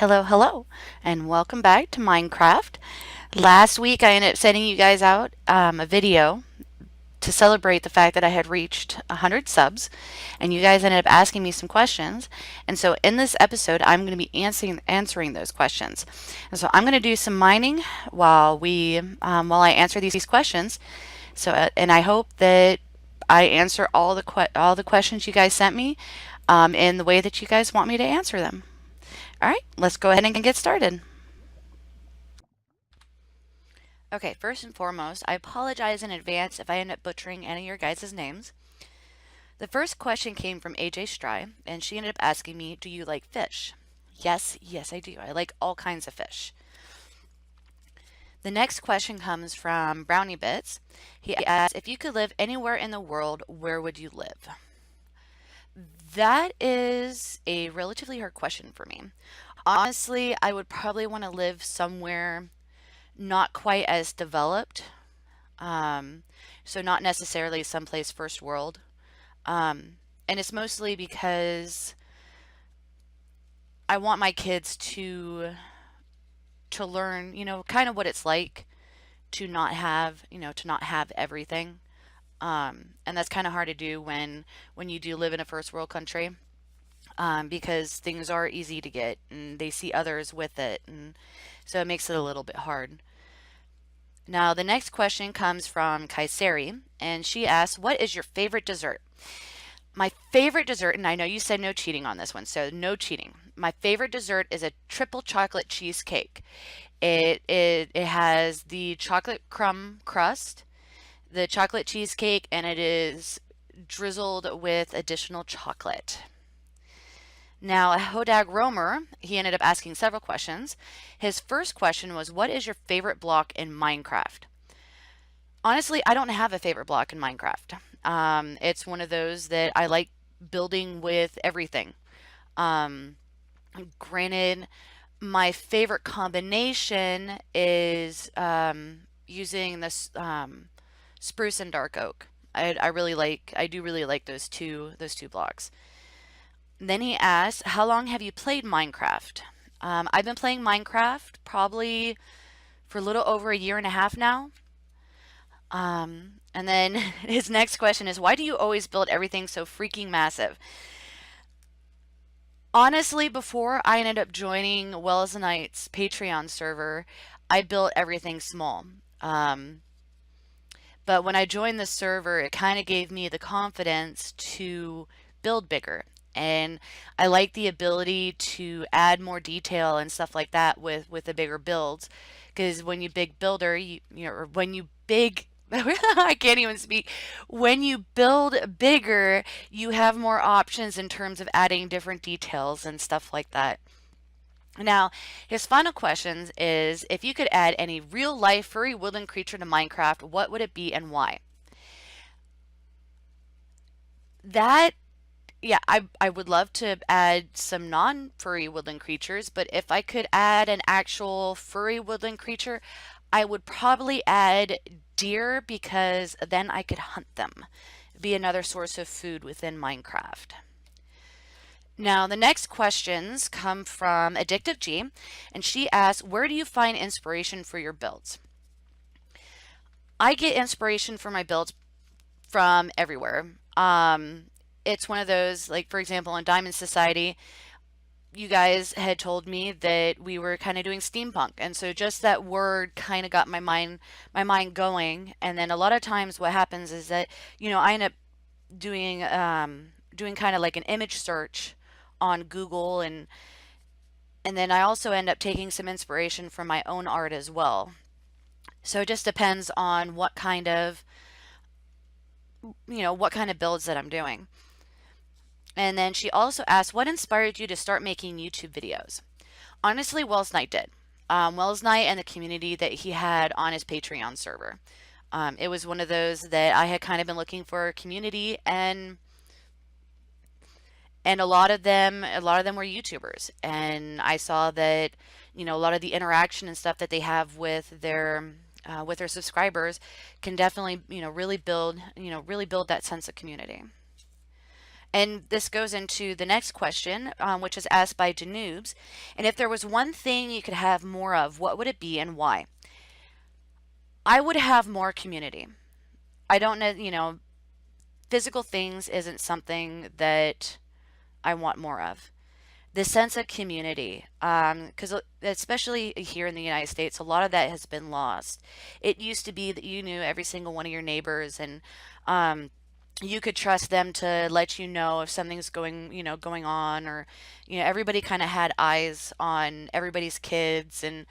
Hello, hello, and welcome back to Minecraft. Last week I ended up sending you guys out a video to celebrate the fact that I had reached 100 subs, and you guys ended up asking me some questions. And so in this episode, I'm going to be answering those questions. And so I'm going to do some mining while I answer these questions. And I hope that I answer all the questions you guys sent me in the way that you guys want me to answer them. All right, let's go ahead and get started. Okay, first and foremost, I apologize in advance if I end up butchering any of your guys' names. The first question came from AJ Stry, and she ended up asking me, do you like fish? Yes, I do. I like all kinds of fish. The next question comes from Brownie Bits. He asked, if you could live anywhere in the world, where would you live? That is a relatively hard question for me. Honestly, I would probably want to live somewhere not quite as developed. Um, so not necessarily someplace first world. And it's mostly because I want my kids to learn, kind of what it's like to not have everything. And that's kind of hard to do when you do live in a first world country. Because things are easy to get and they see others with it, and so it makes it a little bit hard. Now, the next question comes from Kaiseri, and she asks, what is your favorite dessert? My favorite dessert, and I know you said no cheating on this one, so no cheating. My favorite dessert is a triple chocolate cheesecake. It has the chocolate crumb crust, the chocolate cheesecake, and it is drizzled with additional chocolate. Now, Hodag Romer, he ended up asking several questions. His first question was, what is your favorite block in Minecraft? Honestly, I don't have a favorite block in Minecraft. It's one of those that I like building with everything. Um, Granted, my favorite combination is using this spruce and dark oak. I do really like those two blocks. Then he asked, how long have you played Minecraft? I've been playing Minecraft probably for a little over a year and a half now. And then his next question is, why do you always build everything so freaking massive? Honestly, before I ended up joining Wells Knight's Patreon server, I built everything small. But when I joined the server, it kind of gave me the confidence to build bigger. And I like the ability to add more detail and stuff like that with the bigger builds. Because when you big builder, or when you big, I can't even speak. When you build bigger, you have more options in terms of adding different details and stuff like that. Now, his final question is, if you could add any real life furry woodland creature to Minecraft, what would it be and why? That, yeah, I would love to add some non-furry woodland creatures, but if I could add an actual furry woodland creature, I would probably add deer because then I could hunt them. Be another source of food within Minecraft. Now, the next questions come from Addictive G, and she asks, where do you find inspiration for your builds? I get inspiration for my builds from everywhere. It's one of those, like, for example, in Diamond Society, you guys had told me that we were kind of doing steampunk, and so just that word kind of got my mind going. And then a lot of times what happens is that, I end up doing kind of like an image search on Google, and then I also end up taking some inspiration from my own art as well. So it just depends on what kind of builds that I'm doing. And then she also asked, what inspired you to start making YouTube videos? Honestly, Wells Knight did. Wells Knight and the community that he had on his Patreon server. It was one of those that I had kind of been looking for a community, and a lot of them were YouTubers, and I saw that a lot of the interaction and stuff that they have with their subscribers can definitely really build that sense of community. And this goes into the next question, which is asked by Danoobs. And if there was one thing you could have more of, what would it be and why? I would have more community. I don't know, physical things isn't something that I want more of. The sense of community, because especially here in the United States, a lot of that has been lost. It used to be that you knew every single one of your neighbors, and um, you could trust them to let you know if something's going on, or everybody kind of had eyes on everybody's kids, and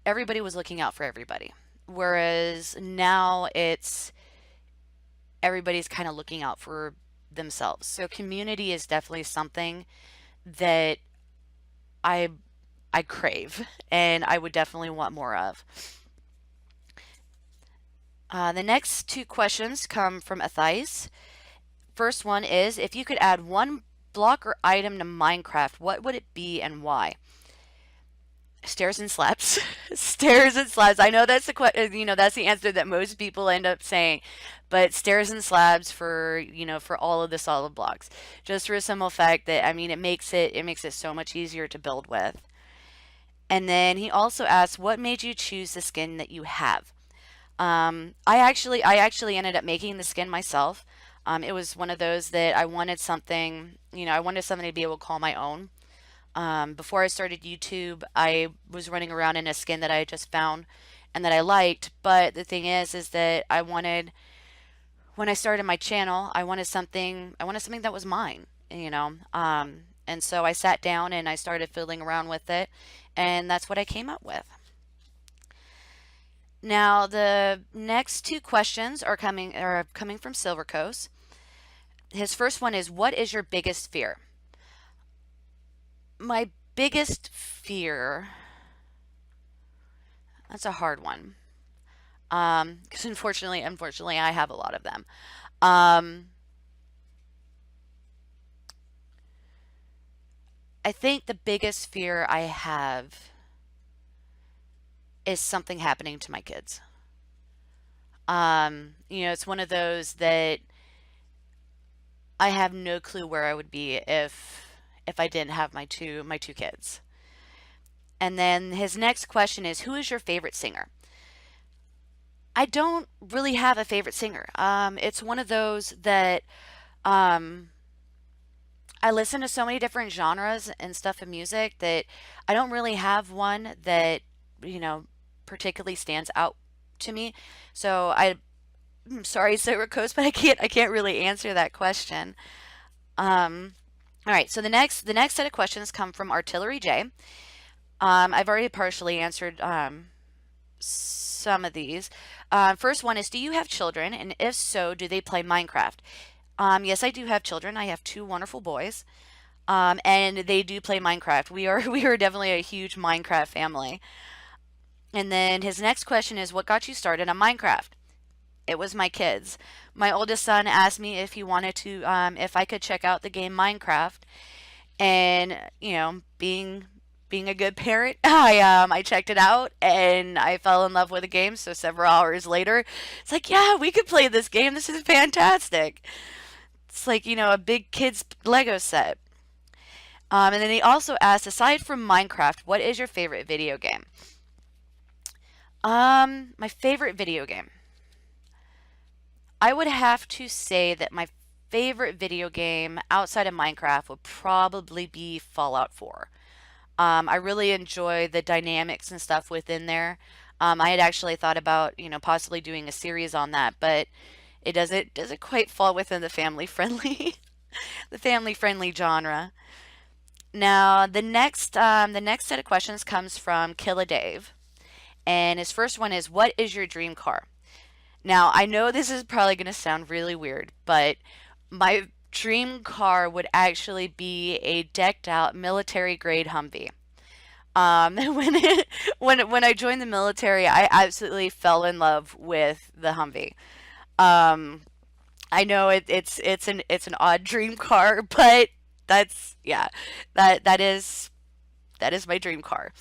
everybody was looking out for everybody. Whereas now it's everybody's kind of looking out for themselves. So community is definitely something that I I crave and I would definitely want more of. The next two questions come from Athais. First one is, if you could add one block or item to Minecraft, what would it be and why? Stairs and slabs. Stairs and slabs. I know that's that's the answer that most people end up saying, but stairs and slabs for for all of the solid blocks, just for a simple fact that it makes it so much easier to build with. And then he also asks, what made you choose the skin that you have? I actually ended up making the skin myself. It was one of those that I wanted something to be able to call my own. Before I started YouTube, I was running around in a skin that I had just found and that I liked. But the thing is that when I started my channel, I wanted something that was mine, and so I sat down and I started fiddling around with it, and that's what I came up with. Now, the next two questions are coming from Silver Coast. His first one is, what is your biggest fear? My biggest fear, that's a hard one. Because unfortunately, I have a lot of them. Um, I think the biggest fear I have is something happening to my kids. It's one of those that I have no clue where I would be if I didn't have my two kids. And then his next question is, who is your favorite singer? I don't really have a favorite singer. It's one of those that um, I listen to so many different genres and stuff of music that I don't really have one that, you know, particularly stands out to me. So I'm sorry, Silver Coast, but I can't really answer that question. Um, all right, so the next set of questions come from Artillery J. I've already partially answered some of these. First one is, do you have children? And if so, do they play Minecraft? Yes, I do have children. I have two wonderful boys. And they do play Minecraft. We are definitely a huge Minecraft family. And then his next question is, what got you started on Minecraft? It was my kids. My oldest son asked me if I could check out the game Minecraft, and being a good parent, I checked it out and I fell in love with the game. So several hours later, it's like, yeah, we could play this game. This is fantastic. It's like a big kids Lego set. And then he also asked, aside from Minecraft, what is your favorite video game? My favorite video game. I would have to say that my favorite video game outside of Minecraft would probably be Fallout 4. I really enjoy the dynamics and stuff within there. I had actually thought about, possibly doing a series on that, but it doesn't quite fall within the family friendly genre. Now, the next set of questions comes from Killa Dave, and his first one is, "What is your dream car?" Now, I know this is probably going to sound really weird, but my dream car would actually be a decked out military grade Humvee. When when I joined the military, I absolutely fell in love with the Humvee. Um, I know it's an odd dream car, but that's yeah, that is my dream car.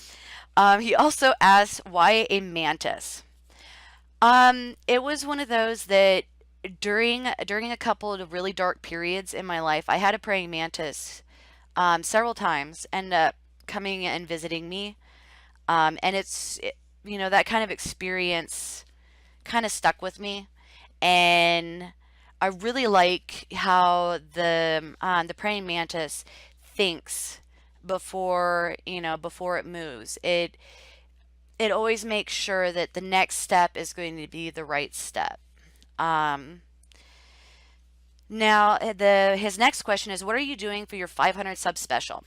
He also asked, why a Mantis? It was one of those that during a couple of really dark periods in my life, I had a praying mantis several times end up coming and visiting me. And that kind of experience kind of stuck with me. And I really like how the praying mantis thinks before it moves. It always makes sure that the next step is going to be the right step. Um, Now, his next question is, what are you doing for your 500 sub special?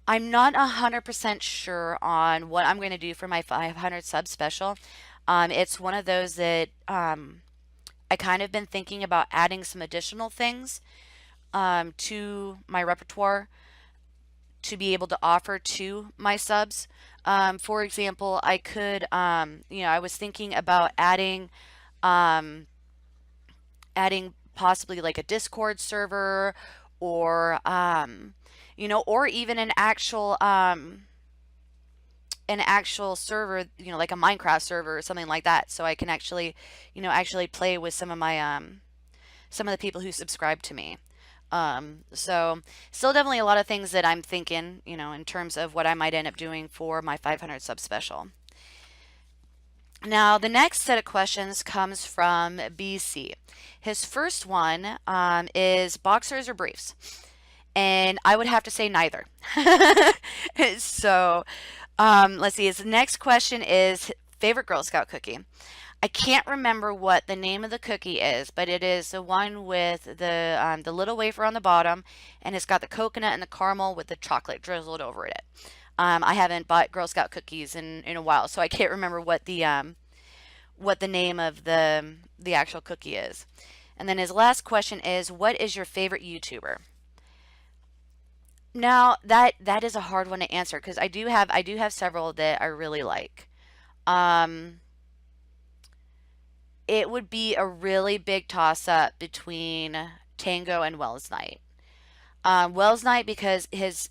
I'm not 100% sure on what I'm going to do for my 500 sub special. It's one of those that I kind of been thinking about adding some additional things to my repertoire to be able to offer to my subs. For example, I was thinking about um, adding possibly like a Discord server or or even an actual server, like a Minecraft server or something like that, so I can actually play with some of the people who subscribe to me. So still definitely a lot of things that I'm thinking, in terms of what I might end up doing for my 500 sub special. Now, the next set of questions comes from BC. His first one is boxers or briefs, and I would have to say neither. So, let's see. His next question is favorite Girl Scout cookie. I can't remember what the name of the cookie is, but it is the one with the little wafer on the bottom, and it's got the coconut and the caramel with the chocolate drizzled over it. I haven't bought Girl Scout cookies in a while, so I can't remember what the name of the actual cookie is. And then his last question is, what is your favorite YouTuber? Now that is a hard one to answer because I do have several that I really like. Um, it would be a really big toss up between Tango and Wells Knight. Wells Knight because his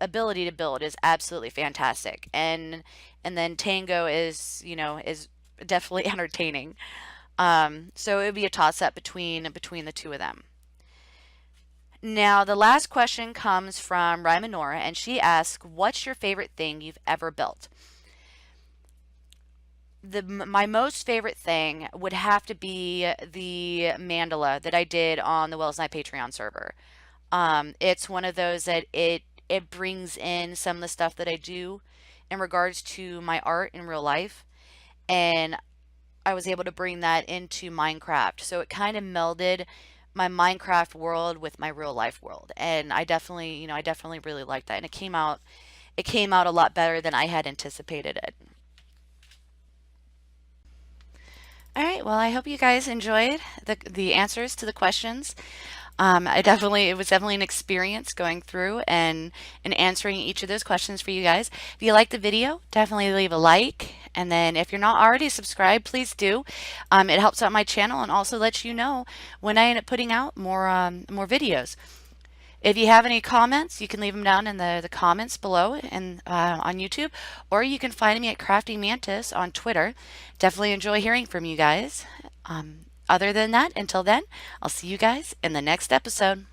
ability to build is absolutely fantastic, and then Tango is definitely entertaining. So it would be a toss up between the two of them. Now the last question comes from Rymanora, and she asks, "What's your favorite thing you've ever built?" My most favorite thing would have to be the mandala that I did on the Wells Knight Patreon server. It's one of those that it brings in some of the stuff that I do in regards to my art in real life, and I was able to bring that into Minecraft. So it kind of melded my Minecraft world with my real life world, and I definitely really liked that, and it came out a lot better than I had anticipated it. All right, well, I hope you guys enjoyed the answers to the questions. It was definitely an experience going through and answering each of those questions for you guys. If you liked the video, definitely leave a like. And then if you're not already subscribed, please do. It helps out my channel and also lets you know when I end up putting out more videos. If you have any comments, you can leave them down in the comments below and on YouTube, or you can find me at CraftingMantis on Twitter. Definitely enjoy hearing from you guys. Other than that, until then, I'll see you guys in the next episode.